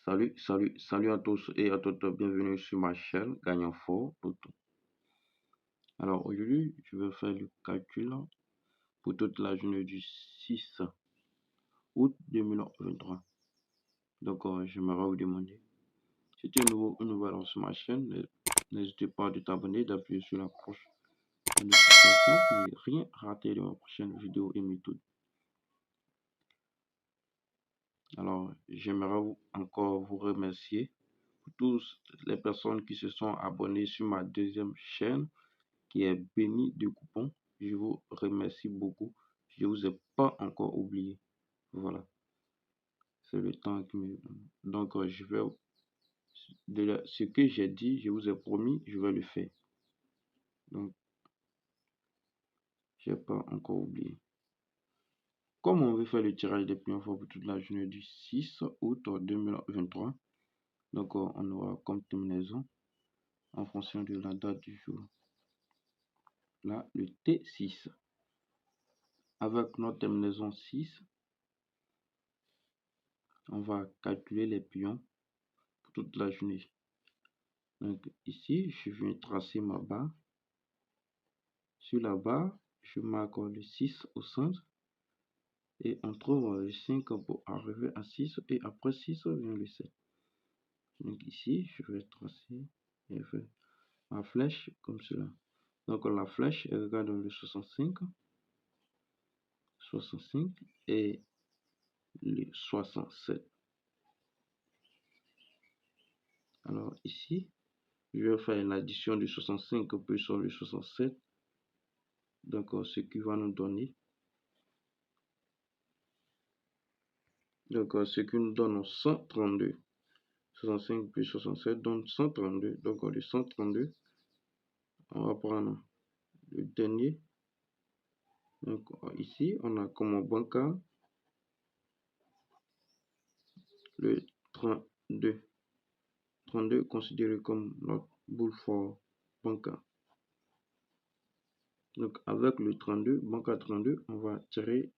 Salut à tous et à toutes, bienvenue sur ma chaîne Gagnant Fort Toto. Alors aujourd'hui, je vais faire le calcul pour toute la journée du 6 août 2023. Donc, j'aimerais vous demander, si tu es nouveau ou nouvelle sur ma chaîne, n'hésitez pas à t'abonner, d'appuyer sur la cloche de notification pour ne rien rater de ma prochaine vidéo et méthode. Alors, j'aimerais encore vous remercier pour toutes les personnes qui se sont abonnées sur ma deuxième chaîne qui est bénie de coupons. Je vous remercie beaucoup. Je vous ai pas encore oublié. Voilà. C'est le temps qui me donne. Donc, je vais ce que j'ai dit, je vous ai promis, je vais le faire. Donc, j'ai pas encore oublié. Comme on veut faire le tirage des pions forts pour toute la journée du 6 août 2023, donc on aura comme terminaison en fonction de la date du jour. Là, le T6. Avec notre terminaison 6, on va calculer les pions pour toute la journée. Donc ici, je viens tracer ma barre. Sur la barre, je marque le 6 au centre. Et on trouve le 5 pour arriver à 6. Et après 6, vient le 7. Donc ici, je vais tracer et faire ma flèche comme cela. Donc la flèche, elle regarde le 65 et le 67. Alors ici, je vais faire l'addition du 65 plus le 67. Donc ce qui va nous donner. Donc ce qui nous donne 132. 65 plus 67 donne 132. Donc le 132, on va prendre le dernier. Donc ici, on a comme bancaire le 32. 32 considéré comme notre boule fort bancaire. Donc avec le 32, bancaire 32, on va tirer,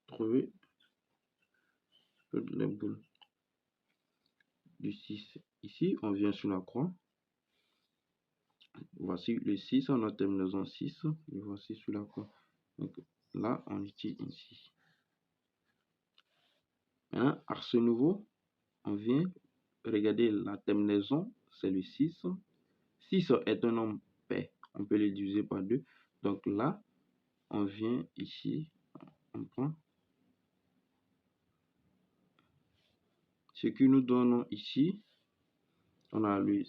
trouver toutes les boules du 6. Ici, on vient sur la croix. Voici le 6, on a terminaison 6. Et voici sur la croix. Donc là, on utilise ici. Maintenant, à ce niveau, on vient regarder la terminaison, c'est le 6. 6 est un nombre pair. On peut le diviser par 2. Donc là, on vient ici, on prend ce qui nous donne ici, on a le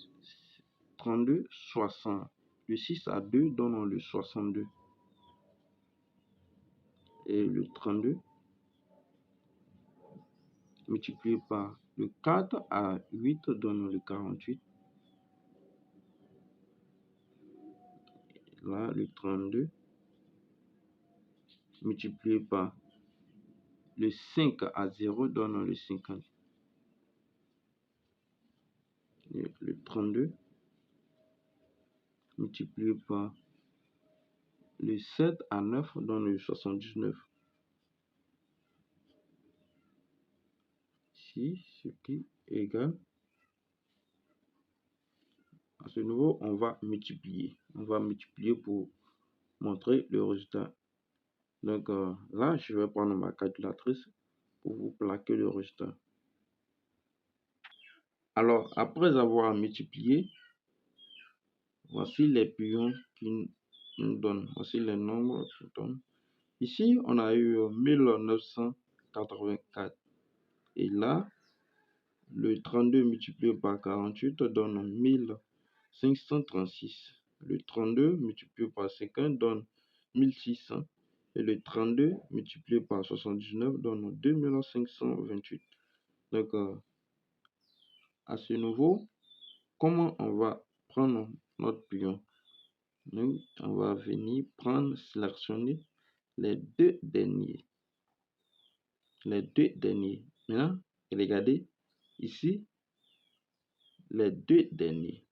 32, 60. Le 6 à 2 donne le 62. Et le 32 multiplié par le 4 à 8 donne le 48. Là, le 32 multiplié par le 5 à 0 donne le 50. Et le 32 multiplié par le 7 à 9 donne le 79. Ici, ce qui est égal. À ce niveau, on va multiplier. On va multiplier pour montrer le résultat. Donc là, je vais prendre ma calculatrice pour vous plaquer le résultat. Alors, après avoir multiplié, voici les pions qui nous donnent. Voici les nombres qui nous donnent. Ici, on a eu 1984. Et là, le 32 multiplié par 48 donne 1536. Le 32 multiplié par 50 donne 1600. Et le 32 multiplié par 79 donne 2528. Donc, à ce niveau, comment on va prendre notre pion? Nous, on va venir prendre, sélectionner les deux derniers. Les deux derniers. Maintenant, regardez ici, les deux derniers.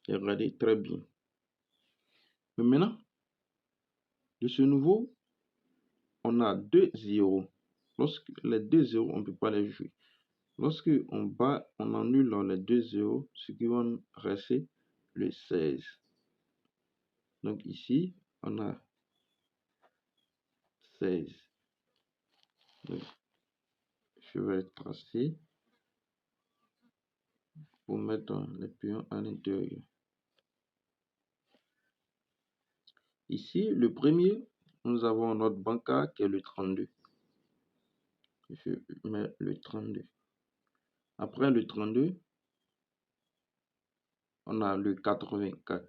Et regardez très bien. Mais maintenant, de ce nouveau, on a 2 zéros. Lorsque les 2 zéros, on ne peut pas les jouer. Lorsque on annule les 2 zéros, ce qui va nous rester le 16. Donc ici, on a 16. Donc, je vais tracer pour mettre les pions à l'intérieur. Ici, le premier, nous avons notre bancaire qui est le 32. Je mets le 32. Après le 32, on a le 84.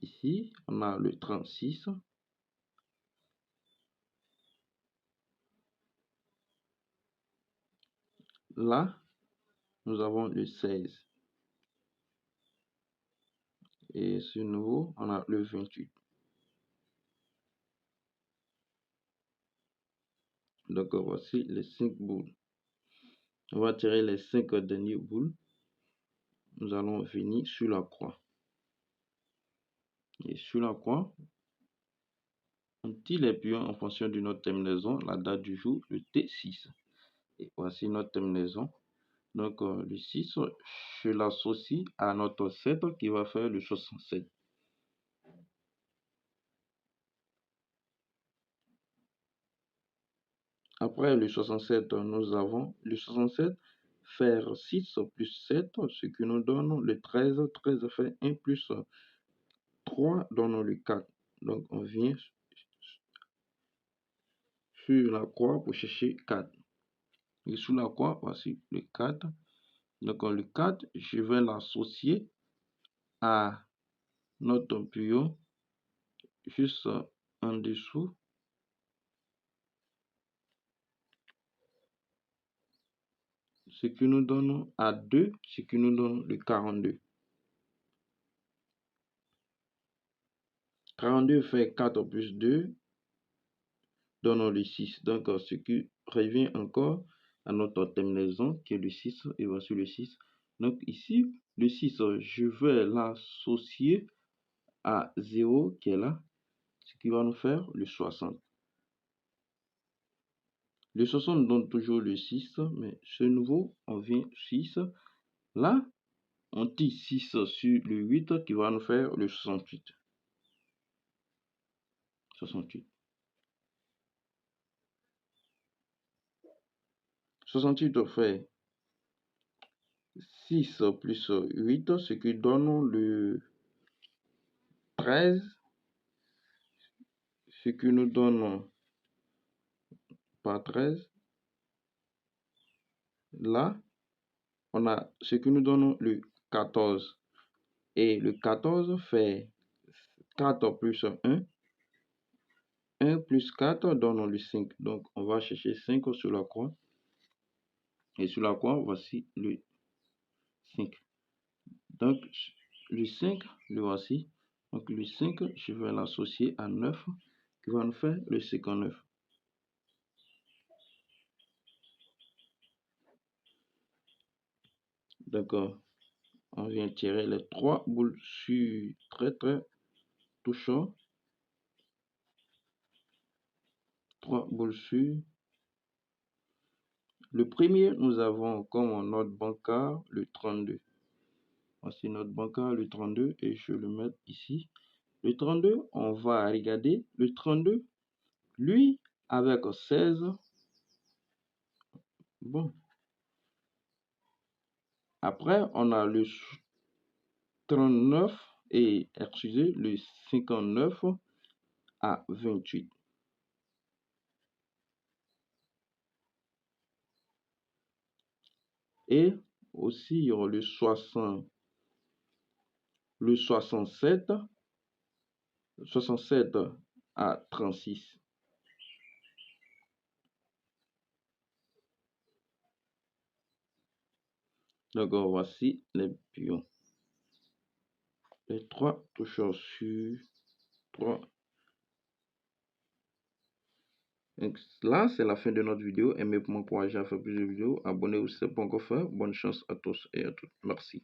Ici, on a le 36. Là, nous avons le 16. Et sur nouveau, on a le 28. Donc, voici les 5 boules. On va tirer les 5 dernières boules. Nous allons venir sur la croix. Et sur la croix, on tire les pions en fonction de notre terminaison, la date du jour, le T6. Et voici notre terminaison. Donc, le 6, je l'associe à notre 7 qui va faire le 67. Après le 67, nous avons le 67 faire 6 plus 7, ce qui nous donne le 13. 13 fait 1 plus 3 donne le 4. Donc, on vient sur la croix pour chercher 4. Et sous la croix, voici le 4. Donc, le 4, je vais l'associer à notre pion juste en dessous. Ce qui nous donne à 2, ce qui nous donne le 42. 42 fait 4 plus 2, donne le 6. Donc, ce qui revient encore à notre terminaison qui est le 6. Et voici le 6. Donc, ici, le 6, je vais l'associer à 0 qui est là, ce qui va nous faire le 60. Le 60 donne toujours le 6, mais ce nouveau, on vient 6. Là, on tire 6 sur le 8 qui va nous faire le 68. 68. 68 fait 6 plus 8, ce qui donne le 13, ce qui nous donne pas 13. Là, on a ce qui nous donne le 14. Et le 14 fait 4 plus 1. 1 plus 4 donne le 5. Donc, on va chercher 5 sur la croix. Et sur la croix, voici le 5. Donc, le 5, le voici. Donc, le 5, je vais l'associer à 9, qui va nous faire le 59. D'accord. On vient tirer les 3 boules sur très touchant. 3 boules sur. Le premier, nous avons comme notre bancaire le 32. Voici notre bancaire le 32 et je le mets ici. Le 32, on va regarder. Le 32, lui, avec 16. Bon. Après, on a le 39 et, excusez, le 59 à 28. Et aussi, il y aura le 67 à 36. Donc, voici les pions. Les 3 toucheurs sur 3. Donc, là, c'est la fin de notre vidéo. Aimez pour m'encourager à faire plus de vidéos. Abonnez-vous si ce n'est pas encore fait. Bonne chance à tous et à toutes. Merci.